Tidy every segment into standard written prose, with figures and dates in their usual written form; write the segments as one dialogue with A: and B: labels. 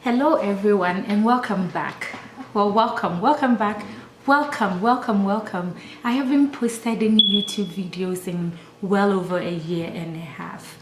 A: Hello everyone and welcome back. Well, welcome back. Welcome. I haven't posted any YouTube videos in well over a year and a half.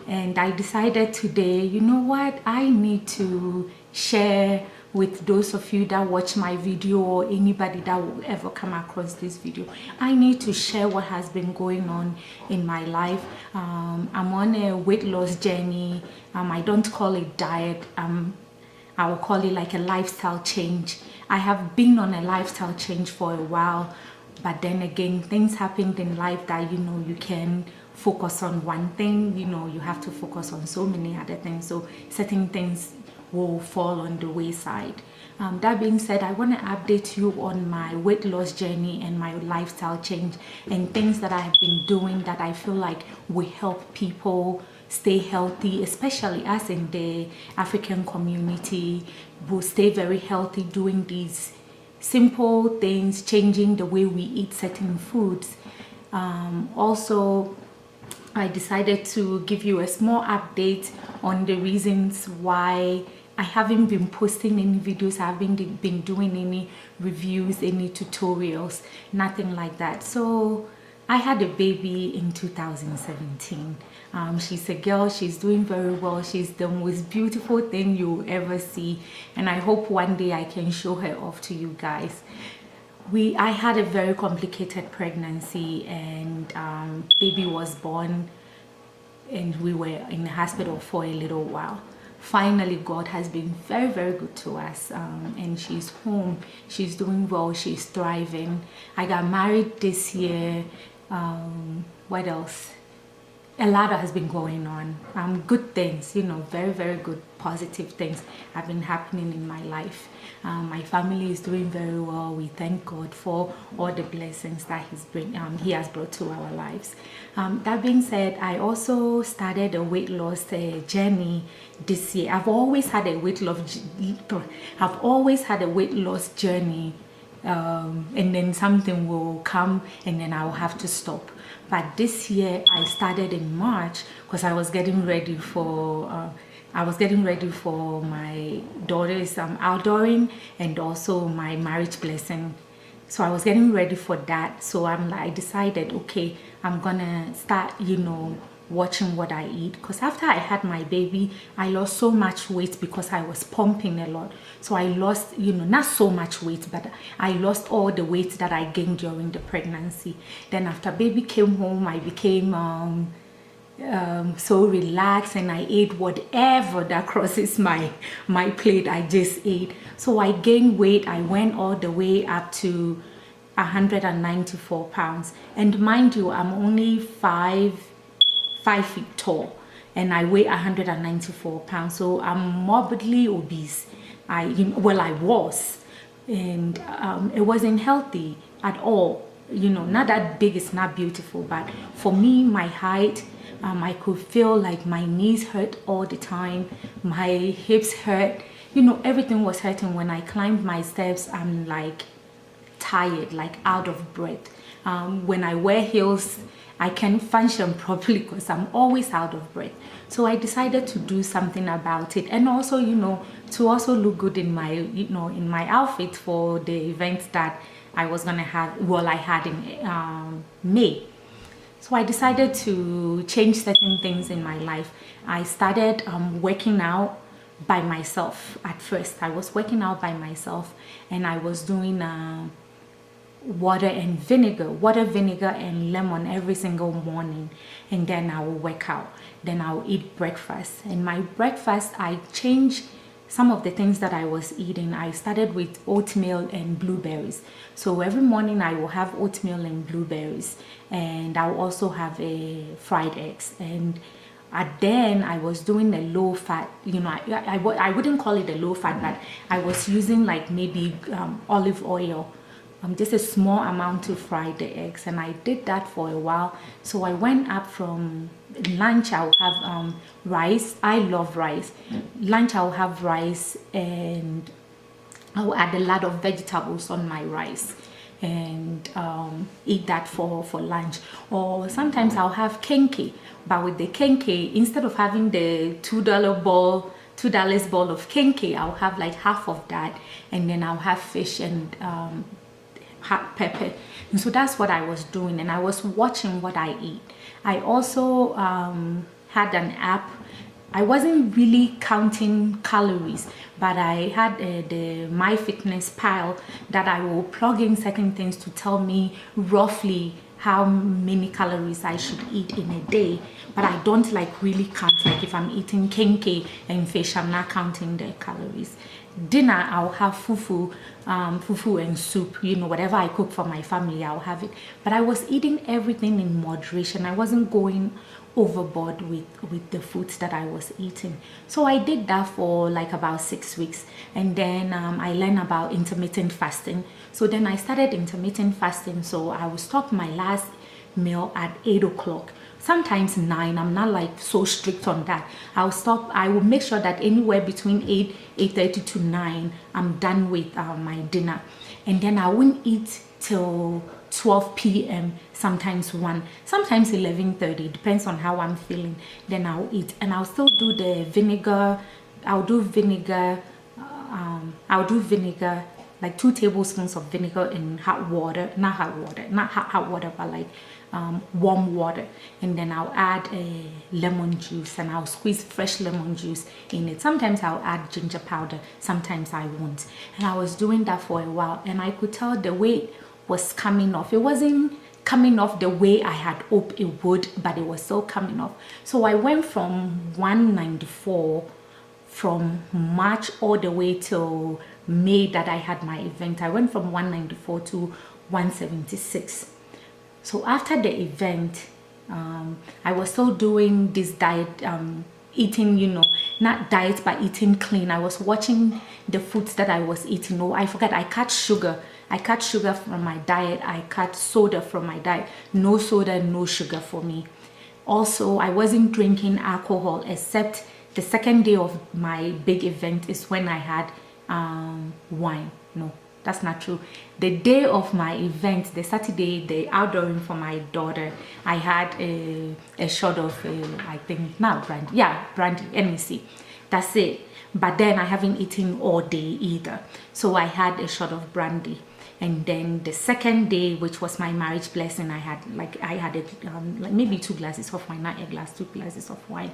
A: And I decided today, you know what, I need to share with those of you that watch my video or anybody that will ever come across this video. I need to share what has been going on in my life. I'm on a weight loss journey. I don't call it diet. I will call it like a lifestyle change. I have been on a lifestyle change for a while, but then again, things happened in life that, you can focus on one thing, you have to focus on so many other things. So certain things will fall on the wayside. That being said, I want to update you on my weight loss journey and my lifestyle change and things that I have been doing that I feel like will help people stay healthy, especially us in the African community. Will stay very healthy doing these simple things, changing the way we eat certain foods. Also, I decided to give you a small update on the reasons why I haven't been posting any videos. I haven't been doing any reviews, any tutorials, nothing like that. So I had a baby in 2017. She's a girl. She's doing very well. She's the most beautiful thing you'll ever see, and I hope one day I can show her off to you guys. I had a very complicated pregnancy, and baby was born, and we were in the hospital for a little while. Finally, God has been very good to us, and she's home. She's doing well. She's thriving. I got married this year. What else? A lot has been going on. Good things, very good positive things have been happening in my life. My family is doing very well. We thank God for all the blessings that he has brought to our lives. That being said, I also started a weight loss journey this year. I've always had a weight loss journey, and then something will come and then I'll have to stop. But this year I started in March because I was getting ready for my daughter's outdooring and also my marriage blessing. So I was getting ready for that. So I decided, okay, I'm gonna start, watching what I eat, because after I had my baby, I lost so much weight because I was pumping a lot. So I lost, not so much weight, but I lost all the weight that I gained during the pregnancy. Then after baby came home, I became so relaxed, and I ate whatever that crosses my plate. I just ate. So I gained weight. I went all the way up to 194 pounds, and mind you, I'm only 5 feet tall, and I weigh 194 pounds. So I'm morbidly obese. I was, and it wasn't healthy at all. Not that big, it's not beautiful, but for me, my height, I could feel like my knees hurt all the time, my hips hurt, everything was hurting. When I climbed my steps, I'm like tired, like out of breath. When I wear heels, I can't function properly because I'm always out of breath. So I decided to do something about it, and also, to also look good in my, in my outfit for the events that I was gonna have. Well, I had in May. So I decided to change certain things in my life. I started working out by myself. At first, I was working out by myself, and I was doing water, vinegar and lemon every single morning, and then I will work out. Then I'll eat breakfast, and my breakfast, I changed some of the things that I was eating. I started with oatmeal and blueberries. So every morning I will have oatmeal and blueberries, and I'll also have a fried eggs. And then I was doing a low fat, I wouldn't call it a low fat, but I was using like maybe olive oil, just a small amount to fry the eggs, and I did that for a while. So I went up from lunch. I'll have rice. I love rice. Lunch I'll have rice, and I'll add a lot of vegetables on my rice, and eat that for lunch. Or sometimes I'll have kenkey, but with the kenkey, instead of having the $2 ball $2 bowl of kenke, I'll have like half of that, and then I'll have fish and hot pepper. And so that's what I was doing, and I was watching what I eat. I also had an app. I wasn't really counting calories, but I had the MyFitnessPal that I will plug in certain things to tell me roughly how many calories I should eat in a day. But I don't like really count. Like if I'm eating kenke and fish, I'm not counting the calories. Dinner, I'll have fufu and soup, you know, whatever I cook for my family, I'll have it. But I was eating everything in moderation. I wasn't going overboard with the foods that I was eating. So I did that for like about 6 weeks, and then I learned about intermittent fasting. So then I started intermittent fasting. So I would stop my last meal at 8 o'clock, sometimes 9. I'm not like so strict on that. I'll stop. I will make sure that anywhere between 8:30 to 9 I'm done with my dinner, and then I won't eat till 12 p.m. sometimes 1, sometimes 11:30, depends on how I'm feeling. Then I'll eat, and I'll still do the vinegar. I'll do vinegar like 2 tablespoons of vinegar in hot water, not hot water, but like warm water, and then I'll add a lemon juice, and I'll squeeze fresh lemon juice in it. Sometimes I'll add ginger powder, sometimes I won't. And I was doing that for a while, and I could tell the weight was coming off. It wasn't coming off the way I had hoped it would, but it was still coming off. So I went from 194 from March all the way till May that I had my event. I went from 194 to 176. So after the event, I was still doing this diet, eating, you know, not diet, but eating clean. I was watching the foods that I was eating. Oh, I forgot, I cut sugar. I cut sugar from my diet. I cut soda from my diet. No soda, no sugar for me. Also, I wasn't drinking alcohol, except the second day of my big event is when I had wine. No, that's not true. The day of my event, the Saturday, the outdooring for my daughter, I had a shot of I think not brandy. Yeah, brandy. Let me see. That's it. But then I haven't eaten all day either, so I had a shot of brandy. And then the second day, which was my marriage blessing, I had like maybe 2 glasses of wine, not a glass, 2 glasses of wine.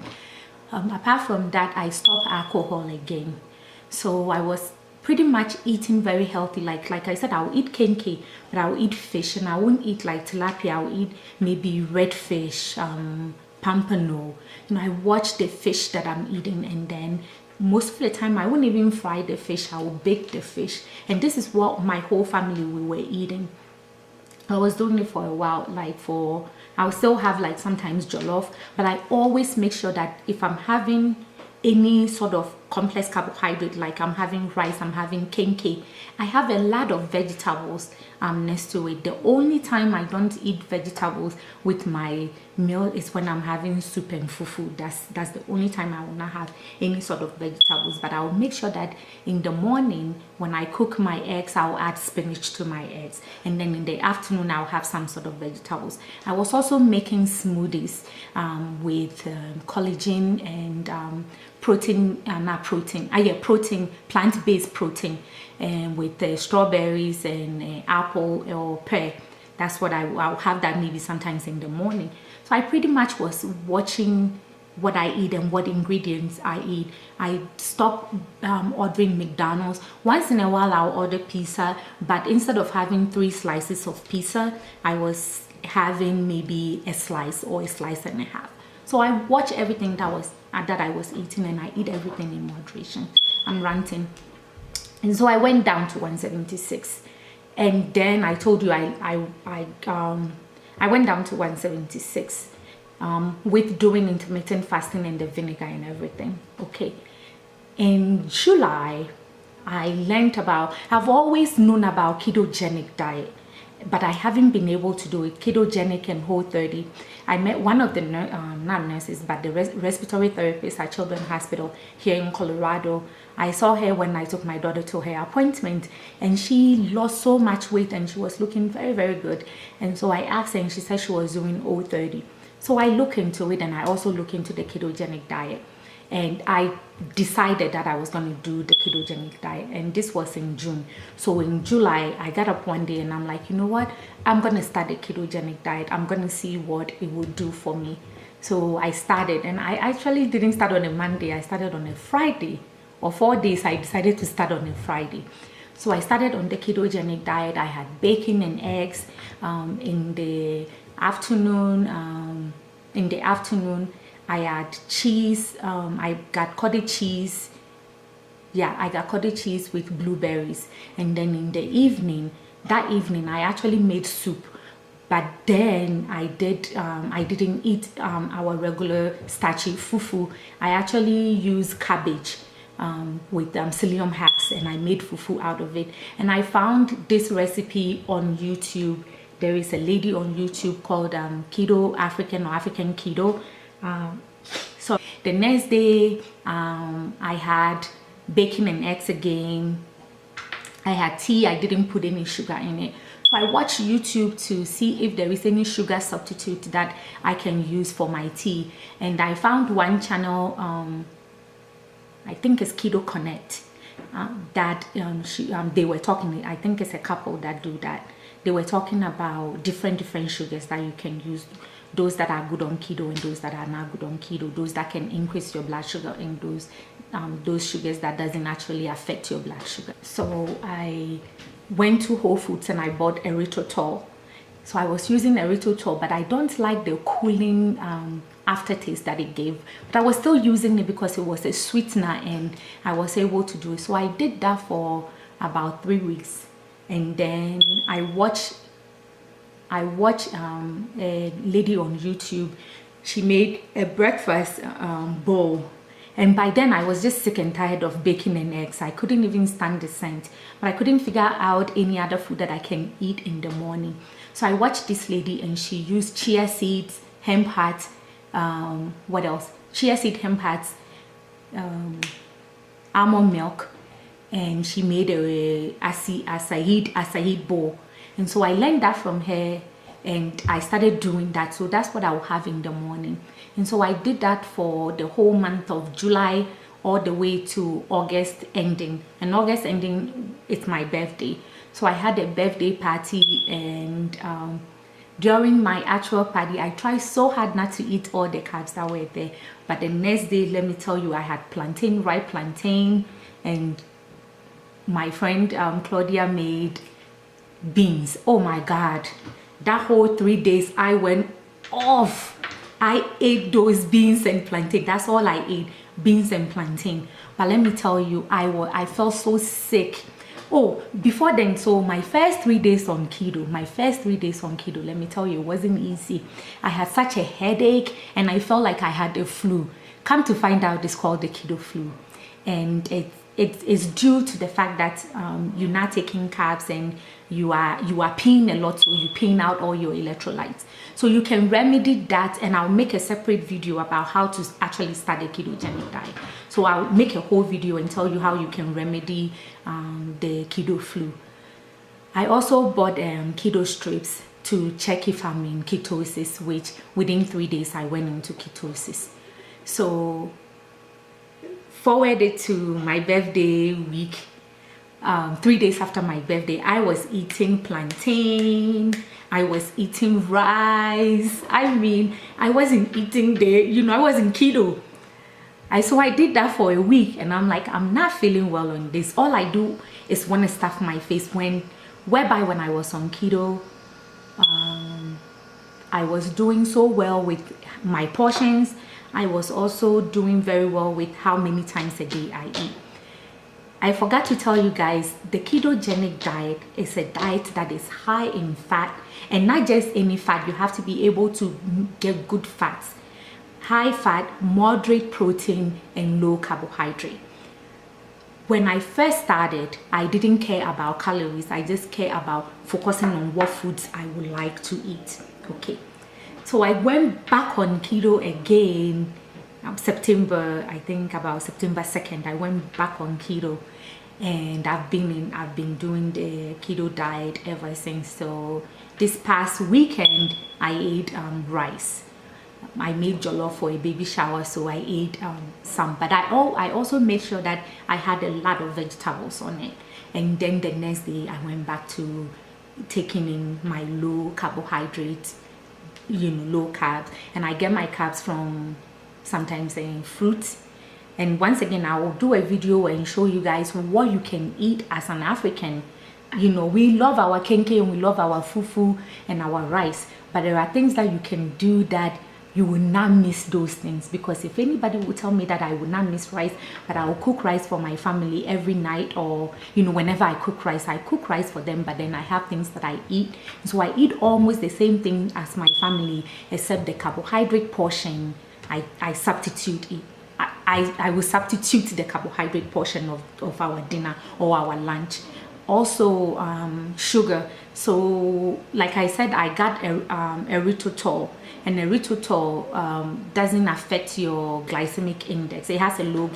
A: Apart from that, I stopped alcohol again. So I was pretty much eating very healthy. Like I said, I'll eat kenke, but I'll eat fish, and I won't eat like tilapia. I'll eat maybe red fish, pampano. You know, I watch the fish that I'm eating, and then most of the time I won't even fry the fish. I will bake the fish, and this is what my whole family we were eating. I was doing it for a while. I'll still have like sometimes jollof, but I always make sure that if I'm having any sort of complex carbohydrate, like I'm having rice, I'm having kenke, I have a lot of vegetables next to it. The only time I don't eat vegetables with my meal is when I'm having soup and fufu. That's the only time I will not have any sort of vegetables. But I'll make sure that in the morning when I cook my eggs, I'll add spinach to my eggs, and then in the afternoon I'll have some sort of vegetables. I was also making smoothies with collagen and protein, protein, plant-based protein, and with strawberries and apple or pear. That's what I'll have that maybe sometimes in the morning. So I pretty much was watching what I eat and what ingredients I eat. I stopped ordering McDonald's. Once in a while I'll order pizza, but instead of having 3 slices of pizza, I was having maybe a slice or a slice and a half. So I watch everything that I was eating, and I eat everything in moderation. I'm ranting. And so I went down to 176, and then I told you I went down to 176 with doing intermittent fasting and the vinegar and everything. Okay, in July I learned about, I've always known about ketogenic diet, but I haven't been able to do it, ketogenic and Whole30. I met one of the not nurses, but the respiratory therapist at Children's Hospital here in Colorado. I saw her when I took my daughter to her appointment, and she lost so much weight and she was looking very, very good. And so I asked her, and she said she was doing Whole30. So I look into it, and I also look into the ketogenic diet. and I decided that I was going to do the ketogenic diet, and this was in June. So in July, I got up one day and I'm like, you know what, I'm going to start the ketogenic diet. I'm going to see what it would do for me. So I started, and I actually didn't start on a Monday. I started on a Friday, or 4 days. I decided to start on a Friday. So I started on the ketogenic diet. I had bacon and eggs in the afternoon. I had cheese. I got cottage cheese. Yeah, I got cottage cheese with blueberries. And then in the evening, I actually made soup. But then I didn't eat our regular starchy fufu. I actually used cabbage with psyllium husk, and I made fufu out of it. And I found this recipe on YouTube. There is a lady on YouTube called Keto African, or African Keto. So the next day, I had bacon and eggs again. I had tea. I didn't put any sugar in it. So I watched YouTube to see if there is any sugar substitute that I can use for my tea. And I found one channel, I think it's Keto Connect, that they were talking, I think it's a couple that do that. They were talking about different sugars that you can use, those that are good on keto and those that are not good on keto, those that can increase your blood sugar, and those sugars that doesn't actually affect your blood sugar. So I went to Whole Foods and I bought erythritol. So I was using erythritol, but I don't like the cooling aftertaste that it gave. But I was still using it because it was a sweetener and I was able to do it. So I did that for about 3 weeks. And then I watched a lady on YouTube. She made a breakfast bowl. And by then I was just sick and tired of bacon and eggs. I couldn't even stand the scent, but I couldn't figure out any other food that I can eat in the morning. So I watched this lady and she used chia seeds, hemp hearts, what else? Chia seed, hemp hearts, almond milk, and she made a acai bowl. And so I learned that from her and I started doing that. So that's what I'll have in the morning. And so I did that for the whole month of July all the way to August ending. And August ending, it's my birthday. So I had a birthday party, and during my actual party, I tried so hard not to eat all the carbs that were there. But the next day, let me tell you, I had plantain, ripe plantain, and my friend Claudia made beans. Oh my God. That whole 3 days, I went off. I ate those beans and plantain. That's all I ate, beans and plantain. But let me tell you, I felt so sick. Oh, before then, so my first 3 days on keto, let me tell you, it wasn't easy. I had such a headache and I felt like I had the flu. Come to find out, it's called the keto flu. And it's due to the fact that you're not taking carbs and you are peeing a lot, so you're peeing out all your electrolytes. So you can remedy that, and I'll make a separate video about how to actually start a ketogenic diet. So I'll make a whole video and tell you how you can remedy the keto flu. I also bought keto strips to check if I'm in ketosis, which within 3 days I went into ketosis. So forwarded to my birthday week, 3 days after my birthday, I was eating plantain, I was eating rice. I mean, I wasn't eating I wasn't keto. So I did that for a week, and I'm like, I'm not feeling well on this. All I do is want to stuff my face. Whereby when I was on keto, I was doing so well with my portions. I was also doing very well with how many times a day I eat. I forgot to tell you guys, the ketogenic diet is a diet that is high in fat, and not just any fat. You have to be able to get good fats. High fat, moderate protein, and low carbohydrate. When I first started, I didn't care about calories. I just care about focusing on what foods I would like to eat. Okay. So I went back on keto again, September, I think about September 2nd, I went back on keto, and I've been doing the keto diet ever since. So this past weekend, I ate rice. I made jollof for a baby shower, so I ate some. But I also made sure that I had a lot of vegetables on it. And then the next day I went back to taking in my low carbohydrate, low carbs, and I get my carbs from sometimes fruits. And once again, I will do a video and show you guys what you can eat as an African. We love our kenke and we love our fufu and our rice, but there are things that you can do that you will not miss those things. Because if anybody would tell me that I would not miss rice, but I will cook rice for my family every night, or whenever I cook rice for them, but then I have things that I eat. So I eat almost the same thing as my family, except the carbohydrate portion I substitute it. I will substitute the carbohydrate portion of our dinner or our lunch. Also sugar. So like I said, I got erythritol, and erythritol doesn't affect your glycemic index. It has a low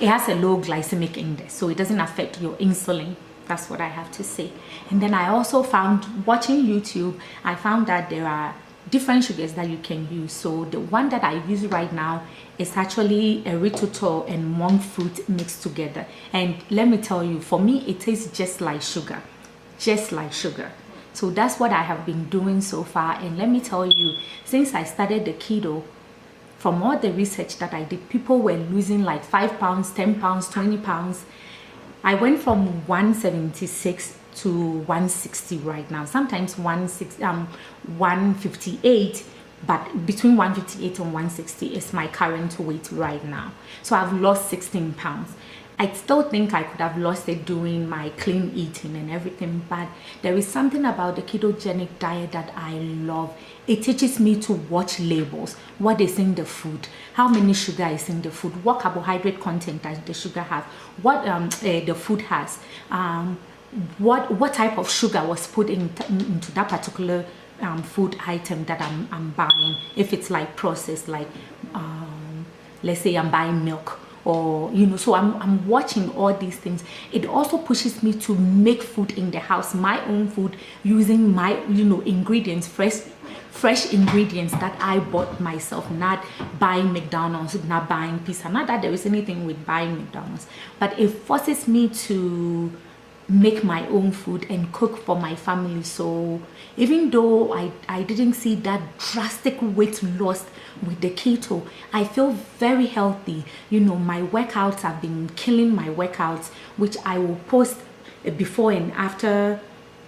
A: glycemic index, so it doesn't affect your insulin. That's what I have to say. And then I also found, watching YouTube, I found that there are different sugars that you can use. So the one that I use right now is actually erythritol and monk fruit mixed together. And let me tell you, for me, it tastes just like sugar. So that's what I have been doing so far. And let me tell you, since I started the keto, from all the research that I did, people were losing like 5 pounds, 10 pounds, 20 pounds. I went from 176 to 160 right now, sometimes 158, but between 158 and 160 is my current weight right now. So I've lost 16 pounds. I still think I could have lost it doing my clean eating and everything, but there is something about the ketogenic diet that I love. It teaches me to watch labels, what is in the food, how many sugar is in the food, what carbohydrate content does the sugar have, what the food has, what type of sugar was put into that particular food item that I'm buying. If it's like processed, like let's say I'm buying milk, or so I'm watching all these things. It also pushes me to make food in the house, my own food, using my ingredients, fresh ingredients that I bought myself, not buying McDonald's, not buying pizza. Not that there is anything with buying McDonald's, but it forces me to make my own food and cook for my family. So even though I didn't see that drastic weight loss with the keto, I feel very healthy. My workouts have been killing my workouts, which I will post before and after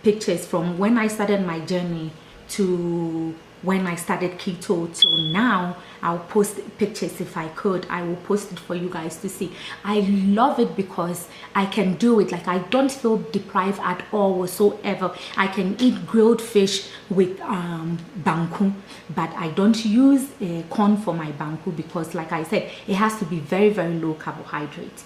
A: pictures from when I started my journey to when I started keto till now. I'll post pictures if I could. I will post it for you guys to see. I love it because I can do it. Like, I don't feel deprived at all whatsoever. I can eat grilled fish with banku, but I don't use corn for my banku because, like I said, it has to be very, very low carbohydrate,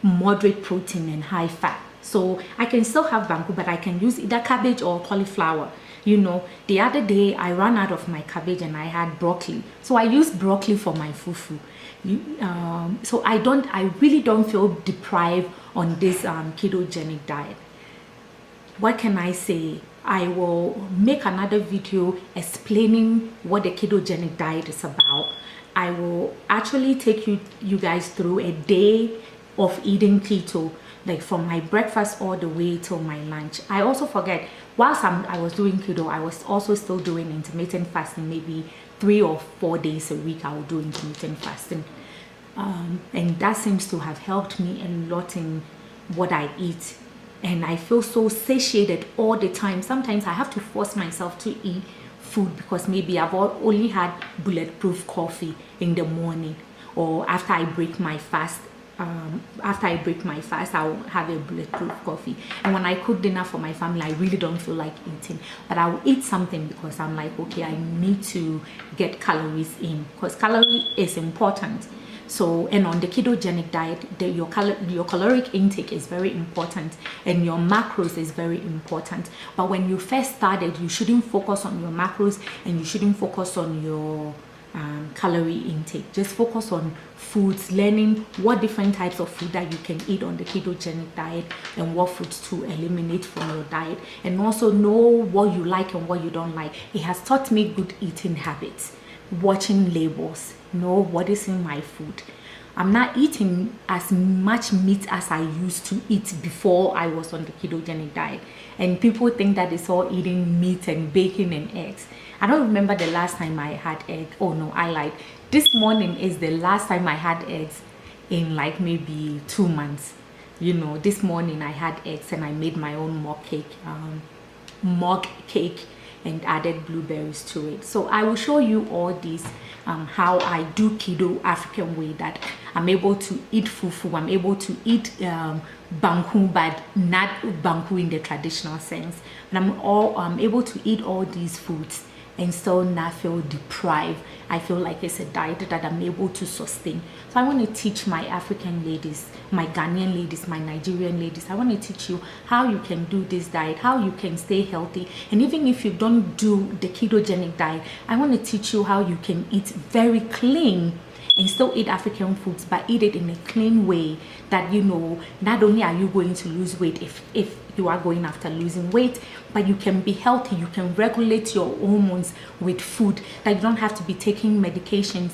A: moderate protein and high fat. So I can still have banku, but I can use either cabbage or cauliflower. The other day I ran out of my cabbage and I had broccoli, so I used broccoli for my fufu. So I really don't feel deprived on this ketogenic diet. What can I say? I will make another video explaining what the ketogenic diet is about. I will actually take you guys through a day of eating keto, like from my breakfast all the way till my lunch. I also forget, whilst I was doing keto, I was also still doing intermittent fasting. Maybe 3 or 4 days a week I will do intermittent fasting, and that seems to have helped me a lot in what I eat. And I feel so satiated all the time. Sometimes I have to force myself to eat food because maybe I've only had bulletproof coffee in the morning, or after I break my fast. I'll have a bulletproof coffee. And when I cook dinner for my family, I really don't feel like eating, but I will eat something because I'm like, okay, I need to get calories in, because calorie is important. So, and on the ketogenic diet, your caloric intake is very important, and your macros is very important. But when you first started, you shouldn't focus on your macros and you shouldn't focus on your calorie intake. Just focus on foods, learning what different types of food that you can eat on the ketogenic diet and what foods to eliminate from your diet, and also know what you like and what you don't like. It has taught me good eating habits, watching labels, know what is in my food. I'm not eating as much meat as I used to eat before I was on the ketogenic diet. And people think that it's all eating meat and bacon and eggs. I don't remember the last time I had egg. Oh no, I lied. This morning is the last time I had eggs in like maybe 2 months. You know, this morning I had eggs and I made my own mug cake and added blueberries to it. So I will show you all these how I do keto African way, that I'm able to eat fufu, I'm able to eat banku, but not banku in the traditional sense, but I'm able to eat all these foods and still not feel deprived. I feel like it's a diet that I'm able to sustain. So I want to teach my African ladies, my Ghanaian ladies, my Nigerian ladies, I want to teach you how you can do this diet, how you can stay healthy. And even if you don't do the ketogenic diet, I want to teach you how you can eat very clean and still eat African foods, but eat it in a clean way, that, you know, not only are you going to lose weight if you are going after losing weight, but you can be healthy, you can regulate your hormones with food, that you don't have to be taking medications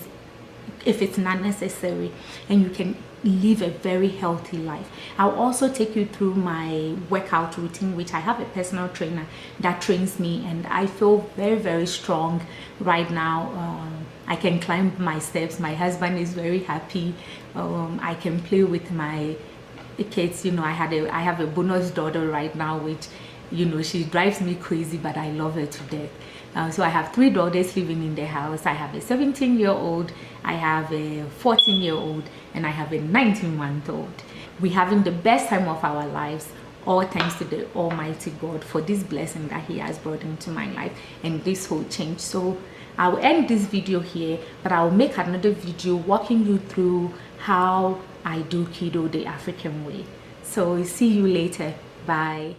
A: if it's not necessary, and you can live a very healthy life. I'll also take you through my workout routine, which I have a personal trainer that trains me, and I feel very, very strong right now. I can climb my steps. My husband is very happy. I can play with my kids. You know, I have a bonus daughter right now, which, you know, she drives me crazy, but I love her to death. So I have 3 daughters living in the house. I have a 17-year-old, I have a 14-year-old, and I have a 19-month-old. We're having the best time of our lives, all thanks to the Almighty God for this blessing that He has brought into my life and this whole change. So I'll end this video here, but I'll make another video walking you through how I do keto the African way. So see you later. Bye.